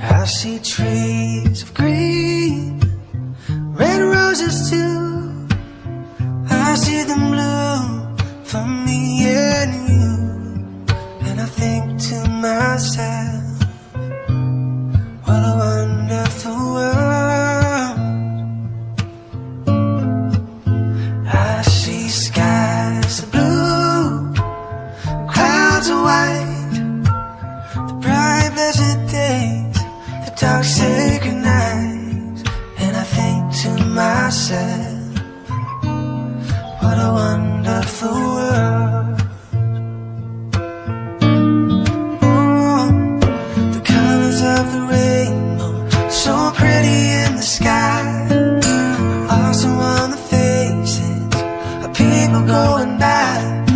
I see trees of green, red roses too. I see them bloom for me and you. And I think to myself, what a wonderful world. I see skies of blue, clouds of white, the bright blessed days, the dark sacred nights. And I think to myself, what a wonderful world. Oh, the colors of the rainbow, so pretty in the sky, also on the faces of people going by.